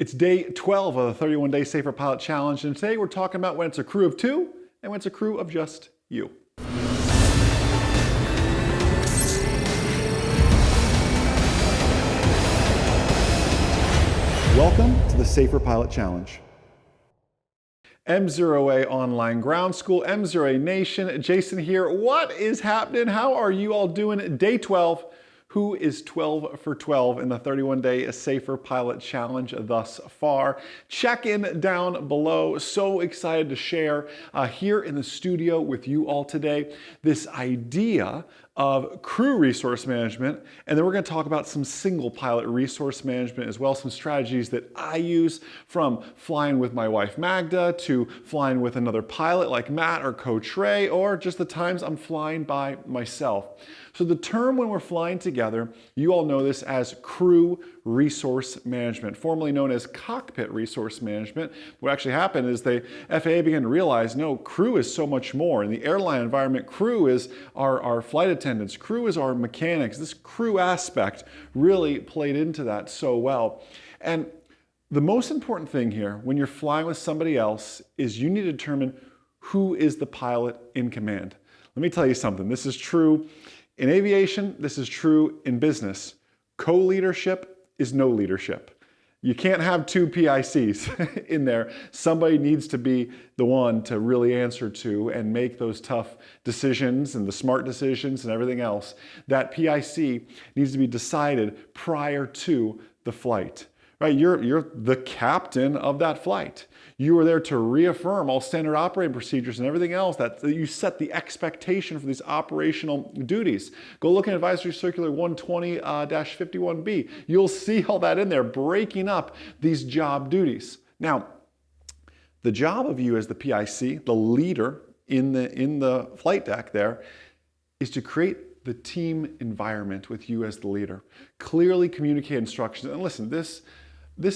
It's day 12 of the 31-day Safer Pilot Challenge, and today we're talking about when it's a crew of two and when it's a crew of just you. Welcome to the Safer Pilot Challenge. MzeroA Online Ground School, MzeroA Nation, Jason here. What is happening? How are you all doing? Day 12. Who is 12 for 12 in the 31-day Safer Pilot Challenge thus far? Check in down below. So excited to share here in the studio with you all today this idea of crew resource management, and then we're going to talk about some single pilot resource management as well, some strategies that I use from flying with my wife Magda to flying with another pilot like Matt or Coach Ray, or just the times I'm flying by myself. So the term when we're flying together, you all know this as crew resource management, formerly known as cockpit resource management. What actually happened is the FAA began to realize, no, crew is so much more. In the airline environment, crew is our flight attendants, crew is our mechanics. This crew aspect really played into that so well. And the most important thing here when you're flying with somebody else is you need to determine who is the pilot in command. Let me tell you something. This is true in aviation, this is true in business. Co-leadership is no leadership. You can't have two PICs in there. Somebody needs to be the one to really answer to and make those tough decisions and the smart decisions and everything else. That PIC needs to be decided prior to the flight. Right? You're the captain of that flight. You are there to reaffirm all standard operating procedures and everything else that you set the expectation for these operational duties. Go look at Advisory Circular 120-51B. You'll see all that in there, breaking up these job duties. Now, the job of you as the PIC, the leader in the flight deck there, is to create the team environment with you as the leader. Clearly communicate instructions. And listen, this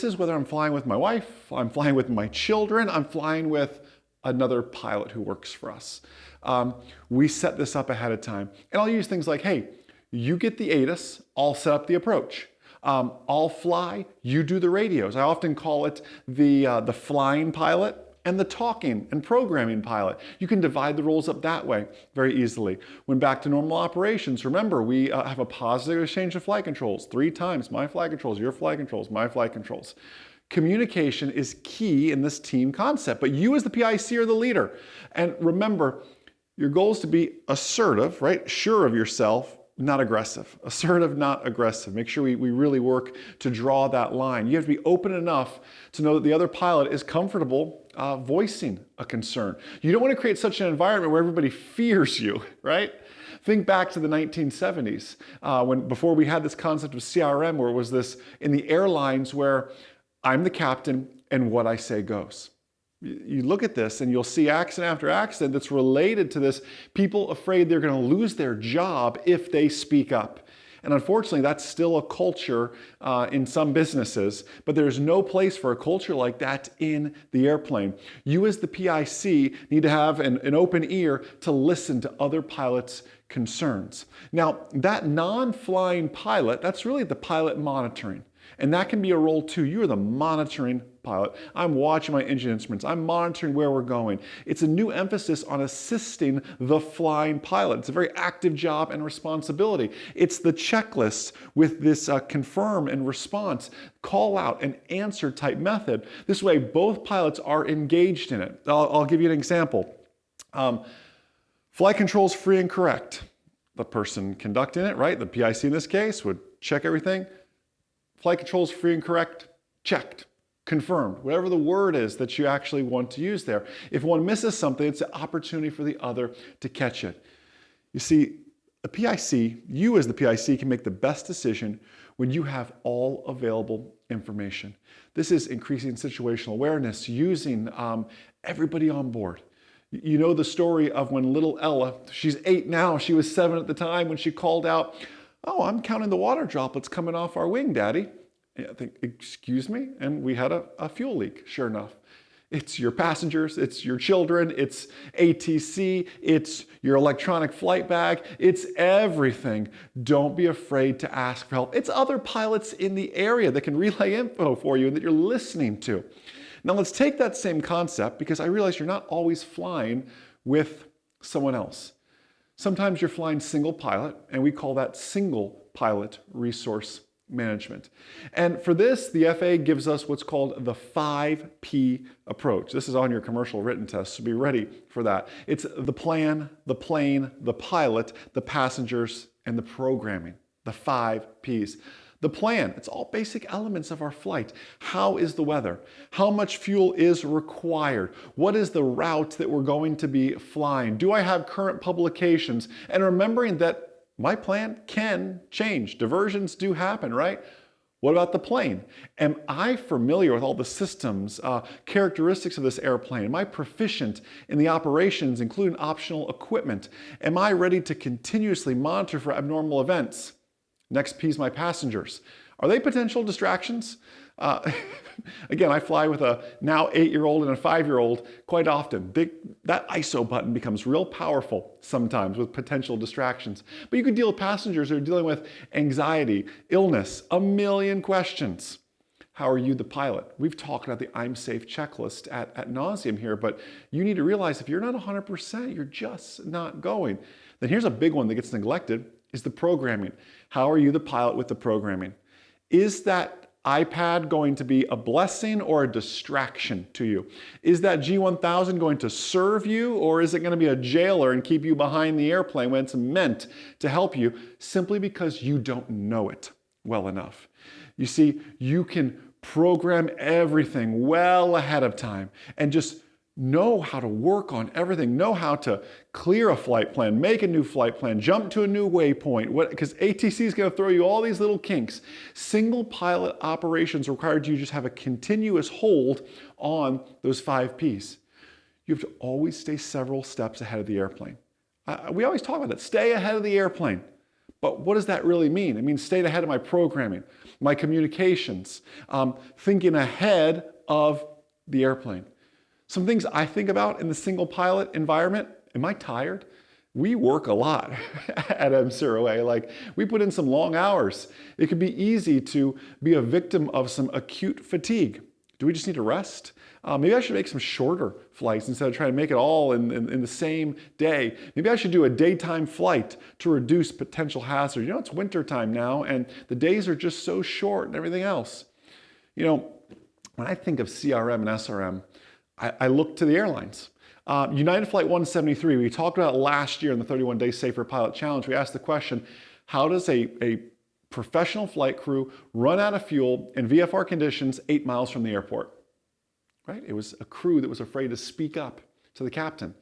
is whether I'm flying with my wife, I'm flying with my children, I'm flying with another pilot who works for us. We set this up ahead of time. And I'll use things like, hey, you get the ATIS, I'll set up the approach. I'll fly, you do the radios. I often call it the flying pilot and the talking and programming pilot. You can divide the roles up that way very easily. When back to normal operations, remember we have a positive exchange of flight controls 3 times. My flight controls, your flight controls, my flight controls. Communication is key in this team concept, but you as the PIC are the leader. And remember, your goal is to be assertive, right? Sure of yourself, not aggressive. Assertive, not aggressive. Make sure we really work to draw that line. You have to be open enough to know that the other pilot is comfortable voicing a concern. You don't want to create such an environment where everybody fears you, right? Think back to the 1970s, before we had this concept of CRM, where it was this in the airlines where I'm the captain and what I say goes. You look at this and you'll see accident after accident that's related to this, people afraid they're going to lose their job if they speak up. And unfortunately, that's still a culture in some businesses, but there's no place for a culture like that in the airplane. You as the PIC need to have an open ear to listen to other pilots' concerns. Now, that non-flying pilot, that's really the pilot monitoring. And that can be a role too. You're the monitoring pilot. I'm watching my engine instruments. I'm monitoring where we're going. It's a new emphasis on assisting the flying pilot. It's a very active job and responsibility. It's the checklist with this confirm and response, call out and answer type method. This way, both pilots are engaged in it. I'll give you an example. Flight controls free and correct. The person conducting it, right? The PIC in this case would check everything. Flight controls free and correct, checked, confirmed, whatever the word is that you actually want to use there. If one misses something, it's an opportunity for the other to catch it. You see, a PIC, you as the PIC can make the best decision when you have all available information. This is increasing situational awareness, using everybody on board. You know the story of when little Ella, she's 8 now, she was 7 at the time, when she called out, "Oh, I'm counting the water droplets coming off our wing, Daddy." I think, "Excuse me?" And we had a fuel leak, sure enough. It's your passengers, it's your children, it's ATC, it's your electronic flight bag, it's everything. Don't be afraid to ask for help. It's other pilots in the area that can relay info for you and that you're listening to. Now let's take that same concept, because I realize you're not always flying with someone else. Sometimes you're flying single pilot, and we call that single pilot resource management. And for this, the FAA gives us what's called the 5P approach. This is on your commercial written test, so be ready for that. It's the plan, the plane, the pilot, the passengers, and the programming. The 5 Ps. The plan, it's all basic elements of our flight. How is the weather? How much fuel is required? What is the route that we're going to be flying? Do I have current publications? And remembering that my plan can change. Diversions do happen, right? What about the plane? Am I familiar with all the systems, characteristics of this airplane? Am I proficient in the operations, including optional equipment? Am I ready to continuously monitor for abnormal events? Next P is my passengers. Are they potential distractions? Again, I fly with a now 8-year-old and a 5-year-old quite often. That ISO button becomes real powerful sometimes with potential distractions. But you could deal with passengers who are dealing with anxiety, illness, a million questions. How are you the pilot? We've talked about the I'm Safe checklist ad nauseum here, but you need to realize if you're not 100%, you're just not going. Then here's a big one that gets neglected, is the programming. How are you the pilot with the programming? Is that iPad going to be a blessing or a distraction to you? Is that G1000 going to serve you, or is it going to be a jailer and keep you behind the airplane when it's meant to help you simply because you don't know it well enough? You see, you can program everything well ahead of time and just know how to work on everything, know how to clear a flight plan, make a new flight plan, jump to a new waypoint, because ATC is going to throw you all these little kinks. Single pilot operations required you just have a continuous hold on those 5 Ps. You have to always stay several steps ahead of the airplane. We always talk about that, stay ahead of the airplane. But what does that really mean? It means stay ahead of my programming, my communications, thinking ahead of the airplane. Some things I think about in the single pilot environment. Am I tired? We work a lot at MzeroA. Like, we put in some long hours. It could be easy to be a victim of some acute fatigue. Do we just need to rest? Maybe I should make some shorter flights instead of trying to make it all in the same day. Maybe I should do a daytime flight to reduce potential hazard. You know, it's winter time now, and the days are just so short and everything else. You know, when I think of CRM and SRM, I look to the airlines. United Flight 173, we talked about it last year in the 31-day Safer Pilot Challenge. We asked the question, how does a professional flight crew run out of fuel in VFR conditions 8 miles from the airport? Right? It was a crew that was afraid to speak up to the captain.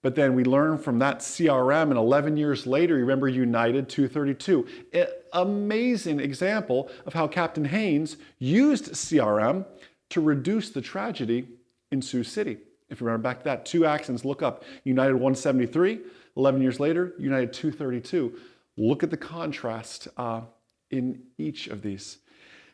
But then we learned from that CRM, and 11 years later, you remember United 232. An amazing example of how Captain Haynes used CRM to reduce the tragedy in Sioux City. If you remember back to that, 2 accidents, look up United 173, 11 years later, United 232. Look at the contrast in each of these.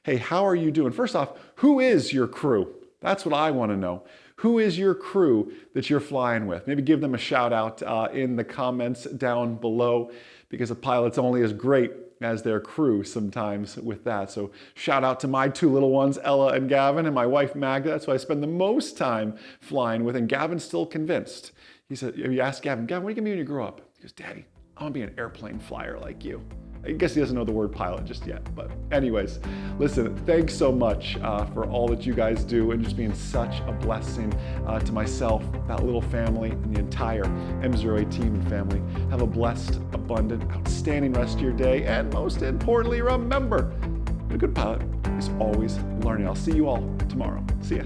Hey, how are you doing? First off, who is your crew? That's what I want to know. Who is your crew that you're flying with? Maybe give them a shout out in the comments down below, because a pilot's only as great as their crew sometimes with that. So shout out to my 2 little ones, Ella and Gavin, and my wife Magda. That's who I spend the most time flying with, and Gavin's still convinced. He said, you ask Gavin, what are you gonna be when you grow up? He goes, Daddy, I wanna be an airplane flyer like you. I guess he doesn't know the word pilot just yet, but anyways, listen, thanks so much for all that you guys do and just being such a blessing to myself, that little family, and the entire MzeroA team and family. Have a blessed, abundant, outstanding rest of your day, and most importantly, remember, a good pilot is always learning. I'll see you all tomorrow. See ya.